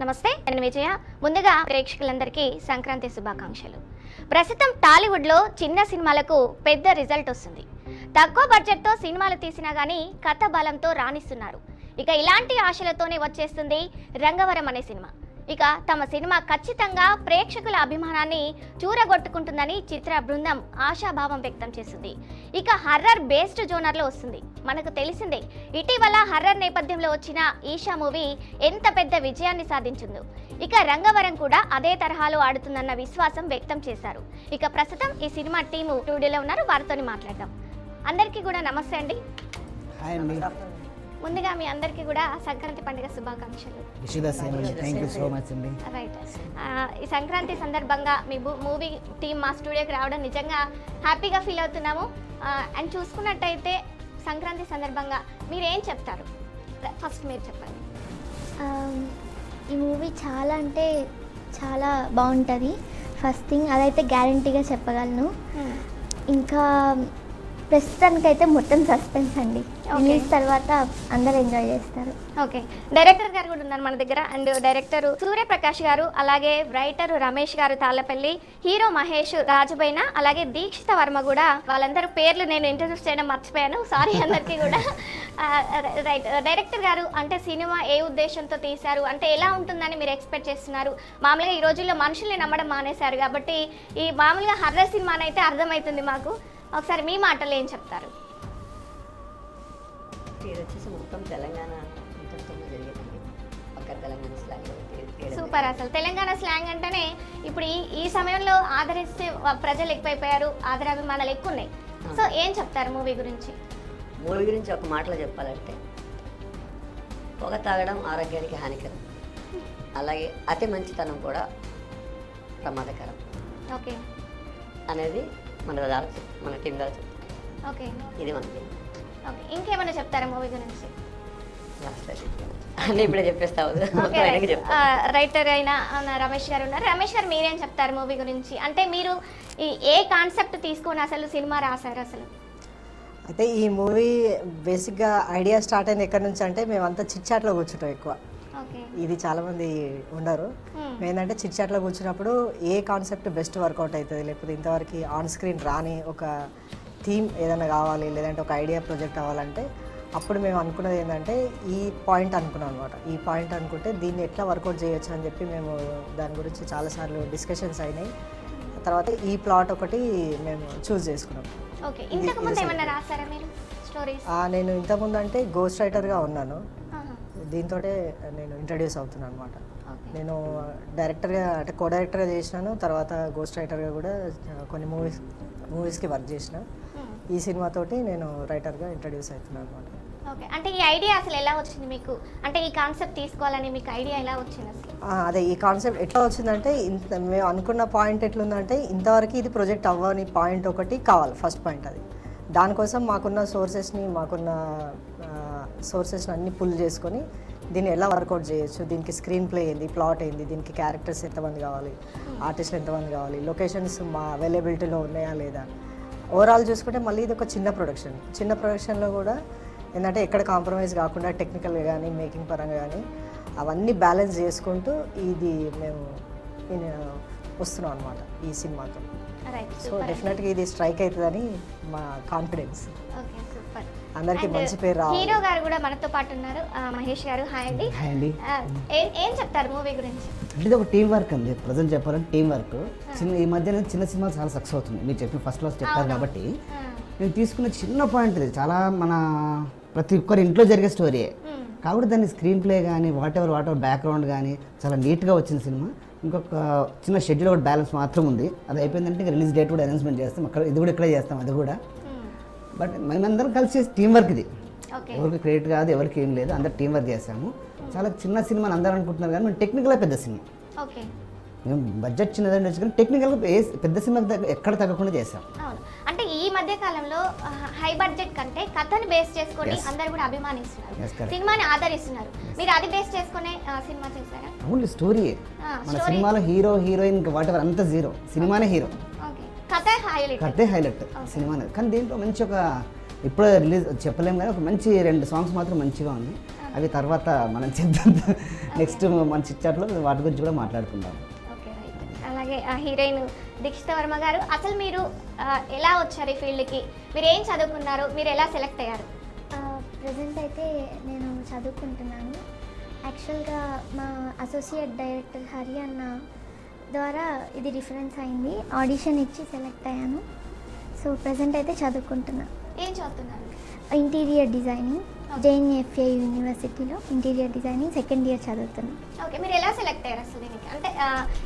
నమస్తే, నేను విజయ. ముందుగా ప్రేక్షకులందరికీ సంక్రాంతి శుభాకాంక్షలు. ప్రస్తుతం టాలీవుడ్లో చిన్న సినిమాలకు పెద్ద రిజల్ట్ వస్తుంది. తక్కువ బడ్జెట్తో సినిమాలు తీసినా కానీ కథ బలంతో రాణిస్తున్నారు. ఇక ఇలాంటి ఆశలతోనే వచ్చేస్తుంది రంగవరం అనే సినిమా. ఇక తమ సినిమా ఖచ్చితంగా ప్రేక్షకుల అభిమానాన్ని చూరగొట్టుకుంటుందని చిత్ర బృందం ఆశాభావం వ్యక్తం చేస్తుంది. ఇక హర్రర్ బేస్డ్ జోనర్లో వస్తుంది. మనకు తెలిసిందే, ఇటీవల హర్రర్ నేపథ్యంలో వచ్చిన ఈషా మూవీ ఎంత పెద్ద విజయాన్ని సాధించిందో. ఇక రంగవరం కూడా అదే తరహాలో ఆడుతుందన్న విశ్వాసం వ్యక్తం చేశారు. ఇక ప్రస్తుతం ఈ సినిమా టీము స్టూడియోలో ఉన్నారు, వారితో మాట్లాడదాం. అందరికీ కూడా నమస్తే అండి. ముందుగా మీ అందరికీ కూడా సంక్రాంతి పండుగ శుభాకాంక్షలు. రైట్, ఈ సంక్రాంతి సందర్భంగా మీ మూవీ టీమ్ మా స్టూడియోకి రావడం నిజంగా హ్యాపీగా ఫీల్ అవుతున్నాము. అండ్ చూసుకున్నట్టయితే సంక్రాంతి సందర్భంగా మీరేం చెప్తారు? ఫస్ట్ మీరు చెప్పండి. ఈ మూవీ చాలా అంటే చాలా బాగుంటుంది. ఫస్ట్ థింగ్ అదైతే గ్యారంటీగా చెప్పగలను. ఇంకా ప్రస్తుతానికైతే మొత్తం సస్పెన్స్ అండి. రిలీజ్ తర్వాత అందరూ ఎంజాయ్ చేస్తారు. ఓకే, డైరెక్టర్ గారు కూడా ఉన్నారు మన దగ్గర. అండ్ డైరెక్టర్ సూర్యప్రకాష్ గారు, అలాగే రైటర్ రమేష్ గారు తాళ్ళపల్లి, హీరో మహేష్ రాజుబైన, అలాగే దీక్షిత వర్మ కూడా. వాళ్ళందరూ పేర్లు నేను ఇంట్రడ్యూస్ చేయడం మర్చిపోయాను, సారీ అందరికీ కూడా. రైట్, డైరెక్టర్ గారు, అంటే సినిమా ఏ ఉద్దేశంతో తీశారు, అంటే ఎలా ఉంటుందని మీరు ఎక్స్పెక్ట్ చేస్తున్నారు? మామూలుగా ఈ రోజుల్లో మనుషుల్ని నమ్మడం మానేశారు కాబట్టి ఈ మామూలుగా హర్రర్ సినిమానైతే అర్థమవుతుంది మాకు. ఒకసారి మీ మాటలు ఏం చెప్తారు? ఇది వచ్చేసి మొత్తం తెలంగాణ జరిగేది. పక్క తెలంగాణ స్లాంగ్. సూపర్. అసలు తెలంగాణ స్లాంగ్ అంటేనే ఇప్పుడు ఈ సమయంలో ఆదరిస్తే ప్రజలు ఎక్కువైపోయారు, ఆదరాభిమానాలు ఎక్కువ ఉన్నాయి. సో ఏం చెప్తారు మూవీ గురించి? మూవీ గురించి ఒక మాటలో చెప్పాలంటే, పొగ తాగడం ఆరోగ్యానికి హానికరం, అలాగే అతి మంచితనం కూడా ప్రమాదకరం ఓకే అనేది మన టీం ద్వారా చెప్తాం. ఓకే, ఇది మనకి. ఓకే, ఇంకేమైనా చెప్తారా మూవీ గురించి? అన్నీ ఇప్పుడే చెప్పేస్తావు. రైటర్ అయిన రమేష్ గారు ఉన్నారు. రమేష్ గారు, మీరేం చెప్తారు మూవీ గురించి? అంటే మీరు ఏ కాన్సెప్ట్ తీసుకొని అసలు సినిమా రాశారు అసలు? అయితే ఈ మూవీ బేసిక్గా ఐడియా స్టార్ట్ అయింది ఎక్కడి నుంచి అంటే, మేమంతా చిట్చాట్లో కూర్చుంటాం ఎక్కువ. ఇది చాలామంది ఉండరు. ఏంటంటే చిట్చాట్లో కూర్చున్నప్పుడు ఏ కాన్సెప్ట్ బెస్ట్ వర్కౌట్ అవుతుంది, లేకపోతే ఇంతవరకు ఆన్ స్క్రీన్ రాని ఒక థీమ్ ఏదైనా కావాలి, లేదంటే ఒక ఐడియా ప్రొజెక్ట్ అవ్వాలంటే అప్పుడు మేము అనుకున్నది ఏంటంటే ఈ పాయింట్ అనుకున్నాం అనమాట. ఈ పాయింట్ అనుకుంటే దీన్ని ఎట్లా వర్కౌట్ చేయొచ్చు అని చెప్పి మేము దాని గురించి చాలాసార్లు డిస్కషన్స్ అయినాయి. తర్వాత ఈ ప్లాట్ ఒకటి మేము చూస్ చేసుకున్నాం. నేను ఇంతకుముందు అంటే గోస్ట్ రైటర్గా ఉన్నాను. దీంతో నేను ఇంట్రడ్యూస్ అవుతున్నాను అనమాట. నేను డైరెక్టర్గా అంటే కో డైరెక్టర్గా చేసినాను, తర్వాత గోస్ట్ రైటర్గా కూడా కొన్ని మూవీస్కి వర్క్ చేసిన. ఈ సినిమాతోటి నేను రైటర్గా ఇంట్రడ్యూస్ అవుతున్నాను అనమాట. ఓకే, అంటే ఈ ఐడియా అసలు ఎలా వచ్చింది మీకు? అంటే ఈ కాన్సెప్ట్ తీసుకోవాలని మీకు ఐడియా ఎలా వచ్చింది అసలు? అదే ఈ కాన్సెప్ట్ ఎట్లా వచ్చిందంటే, మేము అనుకున్న పాయింట్ ఎట్లుందంటే, ఇంతవరకు ఇది ప్రొజెక్ట్ అవ్వని పాయింట్ ఒకటి కావాలి. ఫస్ట్ పాయింట్ అది. దానికోసం మాకున్న సోర్సెస్ని అన్ని పుల్ చేసుకొని దీన్ని ఎలా వర్కౌట్ చేయొచ్చు, దీనికి స్క్రీన్ ప్లే ఏంది, ప్లాట్ ఏంది, దీనికి క్యారెక్టర్స్ ఎంతమంది కావాలి, ఆర్టిస్టులు ఎంతమంది కావాలి, లొకేషన్స్ మా అవైలబిలిటీలో ఉన్నాయా లేదా, ఓవరాల్ చూసుకుంటే మళ్ళీ ఇది ఒక చిన్న ప్రొడక్షన్లో కూడా ఏంటంటే ఎక్కడ కాంప్రమైజ్ కాకుండా టెక్నికల్గా కానీ మేకింగ్ పరంగా కానీ అవన్నీ బ్యాలెన్స్ చేసుకుంటూ ఇది మేము వస్తున్నాం అనమాట ఈ సినిమాతో. సో డెఫినెట్గా ఇది స్ట్రైక్ అవుతుందని మా కాన్ఫిడెన్స్. అందరికీ మంచి పేరు రావాలి. హీరో గారు కూడా మనతో పాటు ఉన్నారు, మహేష్ గారు. హాయ్ అండి. హాయ్ అండి. ఏం చెప్తారు మూవీ గురించి? అంటే ఇది ఒక టీం వర్క్ అండి. ప్రజెంట్ చెప్పాలంటే టీం వర్క్. ఈ మధ్యన చిన్న సినిమాలు చాలా సక్సెస్ అవుతుంది. మీరు చెప్పిన ఫస్ట్ క్లాస్ చెప్పారు కాబట్టి నేను తీసుకున్న చిన్న పాయింట్ ఇది చాలా మన ప్రతి ఒక్కరి ఇంట్లో జరిగే స్టోరీయే కాబట్టి దాన్ని స్క్రీన్ ప్లే కానీ వాట్ ఎవర్ బ్యాక్గ్రౌండ్ కానీ చాలా నీట్గా వచ్చిన సినిమా. ఇంకొక చిన్న షెడ్యూల్ ఒకటి బ్యాలెన్స్ మాత్రం ఉంది. అది అయిపోయిందంటే ఇంకా రిలీజ్ డేట్ కూడా అనౌన్స్మెంట్ చేస్తాం. అక్కడ ఇది కూడా ఇక్కడే చేస్తాం అది కూడా. బట్ మేమందరం కలిసి టీం వర్క్ ఇది. ఎవరికి క్రెడిట్ కాదు, ఎవరికి ఏం లేదు, అందరు టీం వర్క్ చేసాము. చాలా చిన్న సినిమాని అందరూ అనుకుంటున్నారు కానీ మేము టెక్నికల్గా పెద్ద సినిమా. మేము బడ్జెట్ చిన్నదని వచ్చి కానీ టెక్నికల్గా పెద్ద సినిమాకి ఎక్కడ తగ్గకుండా చేసాం. అంటే ఈ మధ్య కాలంలో హై బడ్జెట్ కంటే కథని బేస్ చేసుకొని అందరూ కూడా అభిమానిస్తున్నారు, సినిమాని ఆదరిస్తున్నారు. మీరు అది బేస్ చేసుకునే సినిమా చేశారా? Only story. మన సినిమాలో హీరో హీరోయిన్ వాట్ ఎవర్ అంతా జీరో, సినిమానే హీరో, కథే హైలైట్ సినిమానే. కానీ దీంట్లో మంచి ఒక ఇప్పుడు రిలీజ్ చెప్పలేము కానీ ఒక మంచి 2 సాంగ్స్ మాత్రం మంచిగా ఉంది. అవి తర్వాత మనం చెప్తాం. నెక్స్ట్ మన చిట్చాట్లో వాటి గురించి కూడా మాట్లాడుకుందాం. Okay right. అలాగే ఆ హీరోయిన్ దీక్షిత వర్మ గారు, అసలు మీరు ఎలా వచ్చారు ఈ ఫీల్డ్కి, మీరు ఏం చదువుకున్నారు, మీరు ఎలా సెలెక్ట్ అయ్యారు? ప్రజెంట్ అయితే నేను చదువుకుంటున్నాను. యాక్చువల్గా మా అసోసియేట్ డైరెక్టర్ హరి అన్న ద్వారా ఇది రిఫరెన్స్ అయింది, ఆడిషన్ ఇచ్చి సెలెక్ట్ అయ్యాను. సో ప్రజెంట్ అయితే చదువుకుంటున్నా. ఏం చదువుతున్నారు? ఇంటీరియర్ డిజైనింగ్, JNFA యూనివర్సిటీలో ఇంటీరియర్ డిజైనింగ్ సెకండ్ ఇయర్ చదువుతున్నాను. ఓకే, మీరు ఎలా సెలెక్ట్ అయ్యారు అసలు దీనికి? అంటే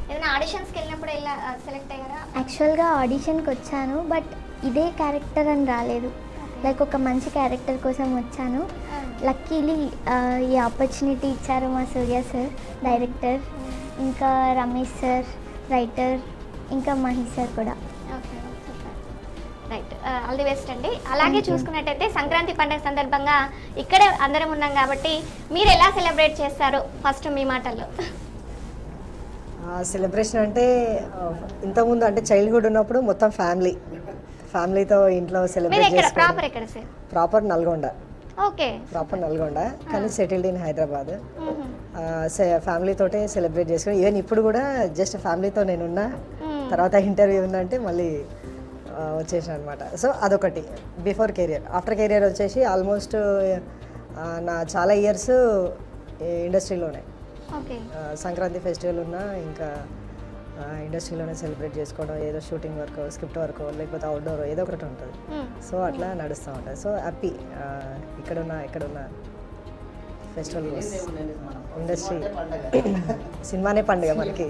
ఏదైనా ఆడిషన్స్కి వెళ్ళినప్పుడు ఎలా సెలెక్ట్ అయ్యారా? యాక్చువల్గా ఆడిషన్కి వచ్చాను, బట్ ఇదే క్యారెక్టర్ అని రాలేదు. లైక్ ఒక మంచి క్యారెక్టర్ కోసం వచ్చాను. లక్కీలీ ఈ ఆపర్చునిటీ ఇచ్చారు మా సూర్య సార్ డైరెక్టర్, ఇంకా రమేష్ సార్ రైటర్, ఇంకా మహేష్ సార్ కూడా. Okay super right. All the best అండి. అలాగే చూసుకున్నట్టయితే సంక్రాంతి పండుగ సందర్భంగా ఇక్కడే అందరం ఉన్నాం కాబట్టి మీరు ఎలా సెలబ్రేట్ చేస్తారు ఫస్ట్ మీ మాటల్లో? సెలబ్రేషన్ అంటే ఇంతకుముందు అంటే చైల్డ్హుడ్ ఉన్నప్పుడు మొత్తం ఫ్యామిలీతో ఇంట్లో మీరు సెలబ్రేట్ ఎక్కడ చేసుకోవడం. ప్రాపర్ ఎక్కడ సార్? Proper Nalgonda, okay. కానీ సెటిల్డ్ ఇన్ హైదరాబాద్. ఫ్యామిలీ తోటే సెలబ్రేట్ చేసుకుని ఈవెన్ ఇప్పుడు కూడా జస్ట్ ఫ్యామిలీతో నేనున్నా. తర్వాత ఇంటర్వ్యూ ఉందంటే మళ్ళీ వచ్చేసాను అనమాట. సో అదొకటి బిఫోర్ కెరియర్. ఆఫ్టర్ కెరియర్ వచ్చేసి ఆల్మోస్ట్ నా చాలా ఇయర్స్ ఇండస్ట్రీలోనే. ఓకే. సంక్రాంతి ఫెస్టివల్ ఉన్నా ఇంకా ఇండస్ట్రీలోనే సెలబ్రేట్ చేసుకోవడం, ఏదో షూటింగ్ వర్క్, స్క్రిప్ట్ వర్క్, లేకపోతే అవుట్డోర్ ఏదో ఒకటి ఉంటుంది. సో అట్లా నడుస్తూ ఉంటుంది. సో హ్యాపీ ఎక్కడున్నా ఫెస్టివల్ ఇండస్ట్రీ సినిమానే పండుగ మనకి.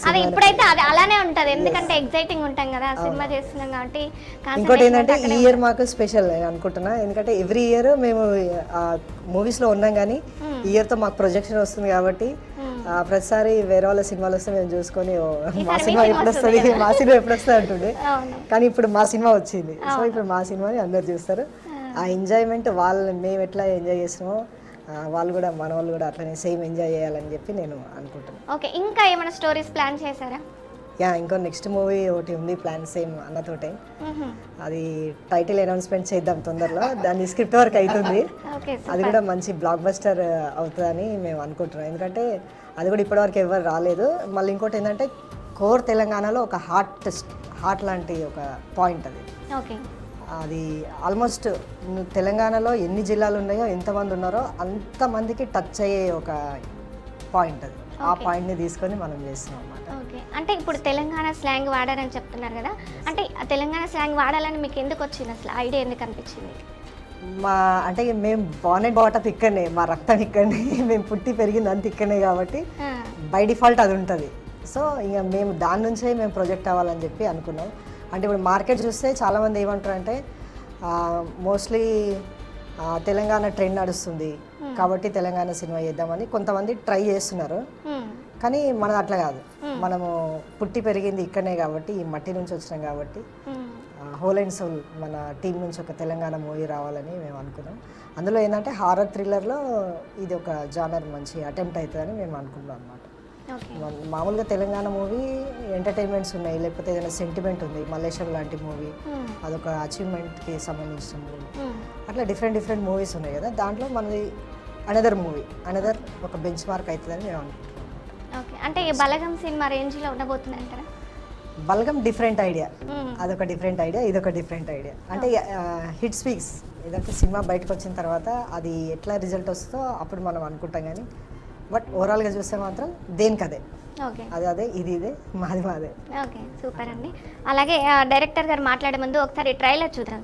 అది ఇప్పుడైతే అది అలానే ఉంటుంది, ఎందుకంటే ఎగ్జైటింగ్ ఉంటాం కదా సినిమా చేస్తున్నాం కాబట్టి. ఇంకోటి ఏంటంటే ఈ ఇయర్ మాకు స్పెషల్ నేను అనుకుంటున్నా, ఎందుకంటే ఎవ్రీ ఇయర్ మేము మూవీస్లో ఉన్నాం కానీ ఈ ఇయర్తో మాకు ప్రొజెక్షన్ వస్తుంది కాబట్టి ప్రతిసారి వేరే వాళ్ళ సినిమాలు వస్తే మేము చూసుకొని మా సినిమా ఎప్పుడు వస్తుంది అంటుండే. కానీ ఇప్పుడు మా సినిమా వచ్చింది. సో ఇప్పుడు మా సినిమాని అందరు చూస్తారు. ఆ ఎంజాయ్మెంట్ మేము ఎట్లా ఎంజాయ్ చేస్తున్నామో వాళ్ళు కూడా మన వాళ్ళు కూడా అట్లనే సేమ్ ఎంజాయ్ చేయాలని చెప్పి నేను అనుకుంటున్నాను. ఓకే, ఇంకా ఏమైనా స్టోరీస్ ప్లాన్ చేశారా? ఇంకో నెక్స్ట్ మూవీ ఒకటి ఉంది ప్లాన్, సేమ్ అన్నతోటే. అది టైటిల్ అనౌన్స్మెంట్ చేద్దాం తొందరలో. దాని స్క్రిప్ట్ వర్క్ అవుతుంది. అది కూడా మంచి బ్లాక్ బస్టర్ అవుతుందని మేము అనుకుంటున్నాం, ఎందుకంటే అది కూడా ఇప్పటివరకు ఎవరు రాలేదు. మళ్ళీ ఇంకోటి ఏంటంటే కోర్ తెలంగాణలో ఒక హార్ట్ లాంటి ఒక పాయింట్ అది. ఓకే. అది ఆల్మోస్ట్ తెలంగాణలో ఎన్ని జిల్లాలు ఉన్నాయో, ఎంతమంది ఉన్నారో అంతమందికి టచ్ అయ్యే ఒక పాయింట్ అది. ఆ పాయింట్ని తీసుకొని మనం చేస్తున్నాం అన్నమాట. ఓకే, అంటే ఇప్పుడు తెలంగాణ స్లాంగ్ వాడారని చెప్తున్నారు కదా, అంటే ఆ తెలంగాణ స్లాంగ్ వాడాలని మీకు ఎందుకు వచ్చింది, అసలు ఐడియా ఎందుకు అనిపించింది? అంటే మేము బాటప్ ఇక్కడనే, మా రక్తం ఇక్కడనే, మేము పుట్టి పెరిగింది అంత ఇక్కడనే కాబట్టి బై డిఫాల్ట్ అది ఉంటుంది. సో ఇక మేము దాని నుంచే మేము ప్రొజెక్ట్ అవ్వాలని చెప్పి అనుకున్నాం. అంటే ఇప్పుడు మార్కెట్ చూస్తే చాలామంది ఏమంటారు అంటే మోస్ట్లీ తెలంగాణ ట్రెండ్ నడుస్తుంది కాబట్టి తెలంగాణ సినిమా చేద్దామని కొంతమంది ట్రై చేస్తున్నారు. కానీ మనది అట్లా కాదు. మనము పుట్టి పెరిగింది ఇక్కడనే కాబట్టి, ఈ మట్టి నుంచి వచ్చినాం కాబట్టి హోల్ అండ్ సోల్ మన టీం నుంచి ఒక తెలంగాణ మూవీ రావాలని మేము అనుకున్నాం. అందులో ఏంటంటే హారర్ థ్రిల్లర్లో ఇది ఒక జానర్ మంచి అటెంప్ట్ అవుతుందని మేము అనుకున్నాం అన్నమాట. మామూలుగా తెలంగాణ మూవీ ఎంటర్టైన్మెంట్స్ ఉన్నాయి, లేకపోతే ఏదైనా సెంటిమెంట్ ఉంది, మల్లేశం లాంటి మూవీ అదొక అచీవ్మెంట్కి సంబంధించిన మూవీ, అట్లా డిఫరెంట్ మూవీస్ ఉన్నాయి కదా. దాంట్లో మనది అనదర్ ఒక బెంచ్ మార్క్ అవుతుందని మేము అనుకుంటున్నాం. ఓకే, అంటే బలగం సినిమా రేంజ్లో ఉండబోతుంది అంటారా? బలగం డిఫరెంట్ ఐడియా, అదొక డిఫరెంట్ ఐడియా, ఇదొక డిఫరెంట్ ఐడియా. అంటే హిట్ స్పీక్స్, ఏదంటే సినిమా బయటకు వచ్చిన తర్వాత అది ఎట్లా రిజల్ట్ వస్తుందో అప్పుడు మనం అనుకుంటాం, కానీ బట్ ఓవరాల్గా చూస్తే మాత్రం దేనికదే, అదే ఇదే మాదే. ఓకే, సూపర్ అండి. అలాగే డైరెక్టర్ గారు మాట్లాడే ముందు ఒకసారి ట్రైలర్ చూద్దాం.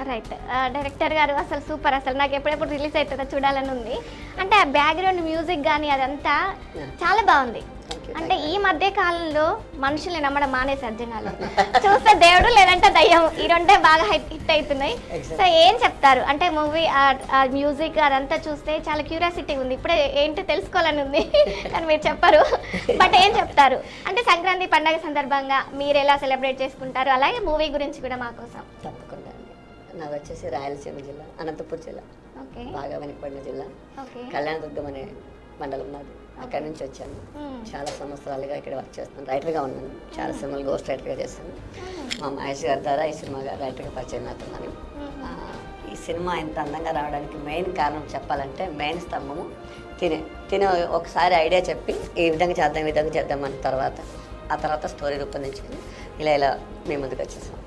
రైట్. డైరెక్టర్ గారు అసలు సూపర్, అసలు నాకు ఎప్పుడెప్పుడు రిలీజ్ అవుతుందో చూడాలని ఉంది. అంటే ఆ బ్యాక్గ్రౌండ్ మ్యూజిక్ కానీ అదంతా చాలా బాగుంది. అంటే ఈ మధ్య కాలంలో మనుషుల్ని నమ్మడం మానేసారు జనాలు. చూస్తే దేవుడు లేదంటే దయ్యం, ఈ రెండే బాగా హిట్ అవుతున్నాయి. సో ఏం చెప్తారు అంటే మూవీ ఆ మ్యూజిక్ అదంతా చూస్తే చాలా క్యూరియాసిటీ ఉంది, ఇప్పుడే ఏంటో తెలుసుకోవాలని ఉంది కానీ మీరు చెప్పరు. బట్ ఏం చెప్తారు అంటే సంక్రాంతి పండగ సందర్భంగా మీరు ఎలా సెలబ్రేట్ చేసుకుంటారు, అలాగే మూవీ గురించి కూడా మా కోసం. తప్పకుండా అండి. నాది వచ్చేసి రాయలసీమ జిల్లా, అనంతపూర్ జిల్లా, ఓకే బాగా వెనకబడిన జిల్లా. ఓకే కళ్యాణదుర్గం అనే మండలం నాది. అక్కడి నుంచి వచ్చాను. చాలా సంవత్సరాలుగా ఇక్కడ వర్క్ చేస్తున్నాను, రైటర్గా ఉన్నాను. చాలా సినిమాలు గోస్ట్ రైటర్గా చేస్తాను. మా మహేష్ గారి ద్వారా ఈ సినిమా రైటర్గా పరిచయం అవుతున్నాను. ఈ సినిమా ఇంత అందంగా రావడానికి మెయిన్ కారణం చెప్పాలంటే మెయిన్ స్తంభము తినే ఒకసారి ఐడియా చెప్పి ఈ విధంగా చేద్దాం అన్న తర్వాత స్టోరీ రూపొందించుకుని ఇలా మేము ముందుకు వచ్చేసాం.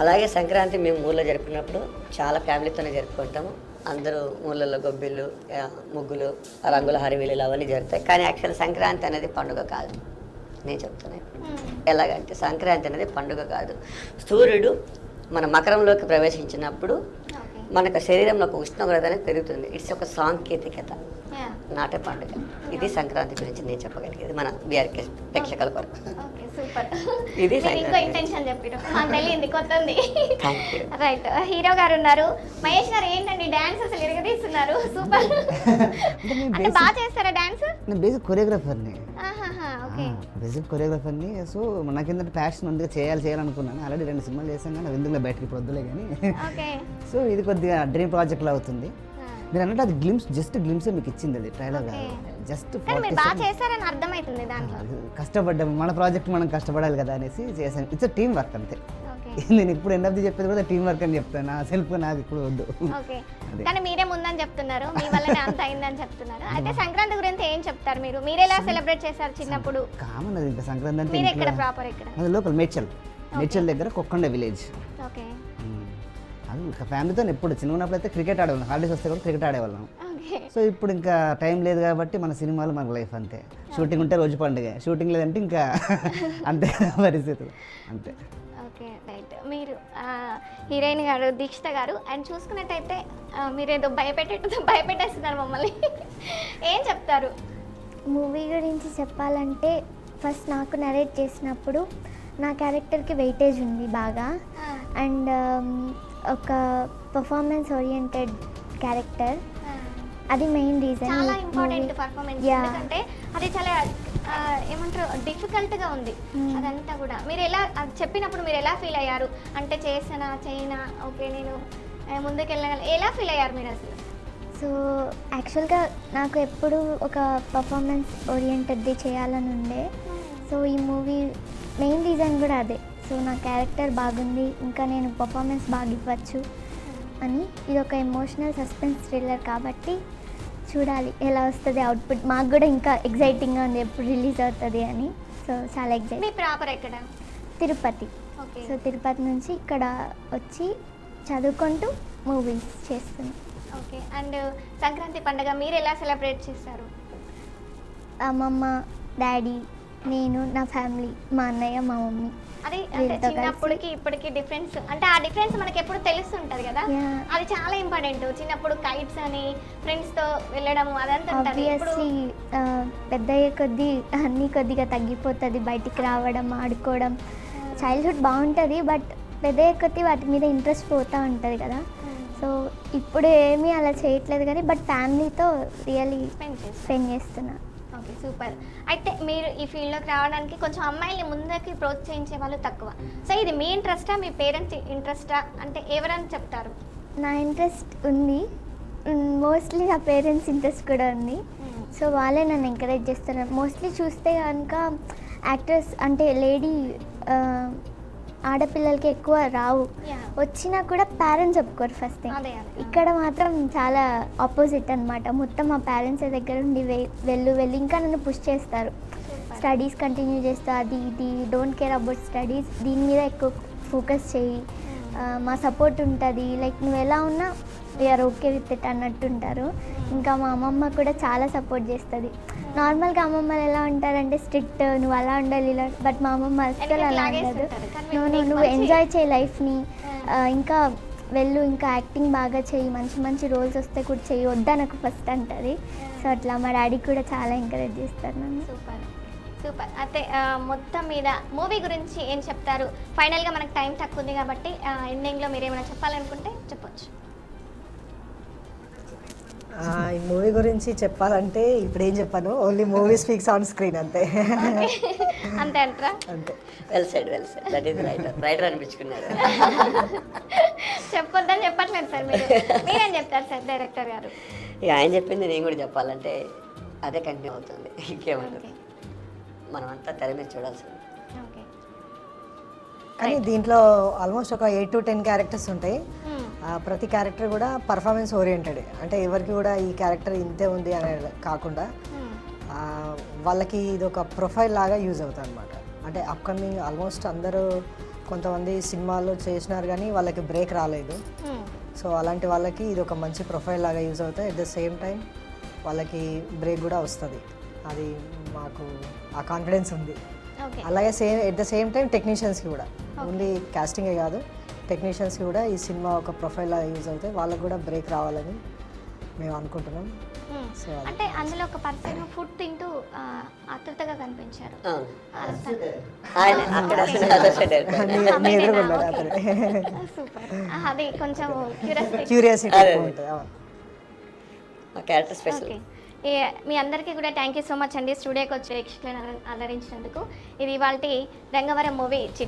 అలాగే సంక్రాంతి మేము ఊళ్ళో జరుపుకున్నప్పుడు చాలా ఫ్యామిలీతోనే జరుపుకుంటాము. అందరూ ఊళ్ళల్లో గొబ్బిళ్ళు, ముగ్గులు, రంగుల హరివిల్లులు అవన్నీ జరుగుతాయి. కానీ యాక్చువల్ సంక్రాంతి అనేది పండుగ కాదు. నేను చెప్తున్నాను ఎలాగంటే సంక్రాంతి అనేది పండుగ కాదు. సూర్యుడు మన మకరంలోకి ప్రవేశించినప్పుడు మనకు శరీరంలో ఒక ఉష్ణోగ్రత అనేది పెరుగుతుంది. ఇట్స్ ఒక సాంకేతికత, నాటే పండుగ. ఇది సంక్రాంతి గురించి నేను చెప్పగలిగేది మన బీఆర్కే ప్రేక్షకుల కొరకు. ఇది ఇంటెన్షన్ చెప్పారు, తెలియంది కొత్తంది. రైట్. హీరో గారు ఉన్నారు, మహేష్ గారు ఏంటండి డాన్స్ అసలు ఇరగదీస్తున్నారు, సూపర్. అంటే బాగా చేస్తారా డాన్స్? నేను బేసిక్ కొరియోగ్రాఫర్ని, ఓకే బేసిక్ కొరియోగ్రాఫర్ని. సో నాకేంటంటే ప్యాషన్ ఉంది, చేయాలనుకున్నాను. ఆల్రెడీ 2 సినిమాలు చేశాను కానీ ఎందుకు బయటకి ఇప్పుడు వద్దులే కానీ. సో ఇది కొద్దిగా డ్రీమ్ ప్రాజెక్ట్లో అవుతుంది. మీరు అన్నట్టు అది జస్ట్ గ్లిమ్స్ మీకు ఇచ్చింది, అది ట్రైలర్ కాదు. జస్ట్ కష్టపడ్డాము, మన ప్రాజెక్ట్ మనం కష్టపడాలి కదా అనేసి చేశాను. ఇట్స్ టీమ్ వర్క్ అంతే. నేను ఇప్పుడు ఎండ్ ఆఫ్ ది చెప్పేది కూడా టీమ్ వర్క్ అని చెప్తాను, నా సెల్ఫ్ నాకు ఇప్పుడు వద్దు. కానీ మీరే ముందని చెప్తున్నారు, మీ వల్లనే అంత అయిందని చెప్తున్నారు. అయితే సంక్రాంతి గురించి ఏం చెప్తారు మీరు? మీరు ఎలా సెలబ్రేట్ చేశారు చిన్నప్పుడు? కామన్ అది ఇంకా సంక్రాంతి అంటే. మీరు ఎక్కడ ప్రాపర్? ఎక్కడ? అది లోకల్ మేడ్చల్ దగ్గర కొక్కొండ విలేజ్. ఓకే. అది ఇంకా ఫ్యామిలీతో ఎప్పుడు చిన్నప్పుడు అయితే క్రికెట్ ఆడేవాళ్ళం, హాలిడేస్ వస్తే కూడా క్రికెట్ ఆడేవాళ్ళం. సో ఇప్పుడు ఇంకా టైం లేదు కాబట్టి మన సినిమాలు మన లైఫ్ అంతే. షూటింగ్ ఉంటే రోజు పండుగ, షూటింగ్ లేదంటే ఇంకా అంతే పరిస్థితులు అంతే. Okay right. మీరు హీరోయిన్ గారు దీక్షిత గారు అండ్ చూసుకున్నట్టయితే మీరేదో భయపెట్టేస్తున్నారు మమ్మల్ని, ఏం చెప్తారు? మూవీ గురించి చెప్పాలంటే ఫస్ట్ నాకు నరేట్ చేసినప్పుడు నా క్యారెక్టర్కి వెయిటేజ్ ఉంది బాగా. అండ్ ఒక పర్ఫార్మెన్స్ ఓరియంటెడ్ క్యారెక్టర్, అది మెయిన్ రీజన్. చాలా ఇంపార్టెంట్ పర్ఫార్మెన్స్, ఎందుకంటే అది చాలా ఏమంటారు డిఫికల్ట్గా ఉంది అదంతా కూడా. మీరు ఎలా చెప్పినప్పుడు మీరు ఎలా ఫీల్ అయ్యారు? అంటే చేయనా ఓకే నేను ముందుకెళ్ళగలను, ఎలా ఫీల్ అయ్యారు మీరు అసలు? సో యాక్చువల్గా నాకు ఎప్పుడు ఒక పర్ఫార్మెన్స్ ఓరియంటెడ్ది చేయాలని ఉండే. సో ఈ మూవీ మెయిన్ రీజన్ కూడా అదే. సో నా క్యారెక్టర్ బాగుంది, ఇంకా నేను పర్ఫార్మెన్స్ బాగా ఇవ్వచ్చు అని. ఇది ఒక ఎమోషనల్ సస్పెన్స్ థ్రిల్లర్ కాబట్టి చూడాలి ఎలా వస్తుంది అవుట్పుట్. మాకు కూడా ఇంకా ఎగ్జైటింగ్గా ఉంది ఎప్పుడు రిలీజ్ అవుతుంది అని. సో చాలా ఎగ్జైట్. మీ ప్రాపర్ ఎక్కడ? తిరుపతి. ఓకే. సో తిరుపతి నుంచి ఇక్కడ వచ్చి చదువుకుంటూ మూవీస్ చేస్తుంది. ఓకే. అండ్ సంక్రాంతి పండుగ మీరు ఎలా సెలబ్రేట్ చేస్తారు? అమ్మమ్మ, డాడీ, నేను, నా ఫ్యామిలీ, మా అన్నయ్య, మా మమ్మీ. అది అంటే చిన్నప్పటికి ఇప్పటికి డిఫరెన్స్, అంటే ఆ డిఫరెన్స్ మనకి ఎప్పుడు తెలుస్తుంటది కదా, అది చాలా ఇంపార్టెంట్. చిన్నప్పుడు కైట్స్ అని ఫ్రెండ్స్తో వెళ్ళడం అదంతా ఆబ్వియస్లీ పెద్దయ్యే కొద్దీ అన్నీ కొద్దిగా తగ్గిపోతుంది, బయటికి రావడం, ఆడుకోవడం. చైల్డ్హుడ్ బాగుంటుంది, బట్ పెద్దయ్యే కొద్దీ వాటి మీద ఇంట్రెస్ట్ పోతూ ఉంటుంది కదా. సో ఇప్పుడు ఏమీ అలా చేయట్లేదు కానీ బట్ ఫ్యామిలీతో రియలీ స్పెండ్ చేస్తున్నా. Okay super. అయితే మీరు ఈ ఫీల్డ్లోకి రావడానికి కొంచెం అమ్మాయిల్ని ముందుకి ప్రోత్సహించే వాళ్ళు తక్కువ. సో ఇది మీ ఇంట్రెస్టా, మీ పేరెంట్స్ ఇంట్రెస్టా, అంటే ఎవరని చెప్తారు? నా ఇంట్రెస్ట్ ఉంది, మోస్ట్లీ నా పేరెంట్స్ ఇంట్రెస్ట్ కూడా ఉంది. సో వాళ్ళే నన్ను ఎంకరేజ్ చేస్తున్నారు. మోస్ట్లీ చూస్తే కనుక యాక్టర్స్ అంటే లేడీ ఆడపిల్లలకి ఎక్కువ రావు, వచ్చినా కూడా పేరెంట్స్ ఒప్పుకోరు ఫస్ట్ థింగ్. ఇక్కడ మాత్రం చాలా ఆపోజిట్ అనమాట. మొత్తం మా పేరెంట్స్ దగ్గర ఉండి వెళ్ళు ఇంకా నన్ను పుష్ చేస్తారు, స్టడీస్ కంటిన్యూ చేస్తా, అది ఇది డోంట్ కేర్ అబౌట్ స్టడీస్, దీని మీద ఎక్కువ ఫోకస్ చేయి, మా సపోర్ట్ ఉంటుంది, లైక్ నువ్వు ఎలా ఉన్నా వీఆర్ ఓకే విత్ ఇట్ అన్నట్టుంటారు. ఇంకా మా అమ్మమ్మ కూడా చాలా సపోర్ట్ చేస్తుంది. నార్మల్గా అమ్మమ్మలు ఎలా ఉంటారంటే స్ట్రిక్ట్, నువ్వు అలా ఉండాలి ఇలా, బట్ మా అమ్మమ్మ అసలు అలా ఉండదు. నువ్వు ఎంజాయ్ చేయి లైఫ్ని, ఇంకా వెళ్ళు ఇంకా యాక్టింగ్ బాగా చెయ్యి, మంచి మంచి రోల్స్ వస్తే కూడా చెయ్యి, వద్దా నాకు ఫస్ట్ అంటది. సో అట్లా మా డాడీ కూడా చాలా ఎంకరేజ్ చేస్తారు నన్ను. Super super. అయితే మొత్తం మీద మూవీ గురించి ఏం చెప్తారు? ఫైనల్గా మనకు టైం తక్కువ ఉంది కాబట్టి ఎండింగ్లో మీరు ఏమైనా చెప్పాలనుకుంటే చెప్పొచ్చు. ఈ మూవీ గురించి చెప్పాలంటే ఇప్పుడు ఏం చెప్పాను, only movie speaks on screen అంతే. అంతే అంటారా? అంతే. Well said that is writer అనిపించుకున్నారు. చెప్పొద్దని చెప్పట్లేదు సార్ మీరు, మీరేం చెప్తారు సార్ డైరెక్టర్ గారు? ఇక ఆయన చెప్పింది నేను కూడా చెప్పాలంటే అదే కంటిన్యూ అవుతుంది, ఇంకేముంటుంది. మనమంతా తెర మీద చూడాల్సింది. ఓకే. కానీ దీంట్లో ఆల్మోస్ట్ ఒక 8 to 10 క్యారెక్టర్స్ ఉంటాయి. ప్రతి క్యారెక్టర్ కూడా పర్ఫార్మెన్స్ ఓరియంటెడ్, అంటే ఎవరికి కూడా ఈ క్యారెక్టర్ ఇంతే ఉంది అనే కాకుండా వాళ్ళకి ఇది ఒక ప్రొఫైల్ లాగా యూజ్ అవుతుంది అనమాట. అంటే అప్కమింగ్ ఆల్మోస్ట్ అందరూ కొంతమంది సినిమాల్లో చేసినారు కానీ వాళ్ళకి బ్రేక్ రాలేదు. సో అలాంటి వాళ్ళకి ఇది ఒక మంచి ప్రొఫైల్ లాగా యూజ్ అవుతాయి. అట్ ద సేమ్ టైం వాళ్ళకి బ్రేక్ కూడా వస్తుంది. అది మాకు ఆ కాన్ఫిడెన్స్ ఉంది. ఓకే. అలాగే ఎట్ ద సేమ్ టైం టెక్నీషియన్స్కి కూడా, ఓన్లీ కాస్టింగే కాదు, టెక్నీషియన్స్కి కూడా ఈ సినిమా ఒక ప్రొఫైల్ లాగా యూజ్ అవుతాయి. వాళ్ళకు కూడా బ్రేక్ రావాలని మేము అనుకుంటున్నాం. సో అంటే అందులో ఒక పర్సన్ ఫుడ్ తింటూ ఆతృతగా కనిపించారు. ఆయన అక్కడ మీ ఎదురుగా ఉన్నాడు అతను. సూపర్. అది కొంచెం క్యూరియాసిటీ ఉంటుంది. ఆ క్యారెక్టర్ స్పెషల్. ఓకే. మీ అందరికీ కూడా థ్యాంక్ యూ సో మచ్ అండి స్టూడియోకి వచ్చి ప్రేక్షకులను అలరించినందుకు. ఇది ఇవాళ రంగవరం మూవీ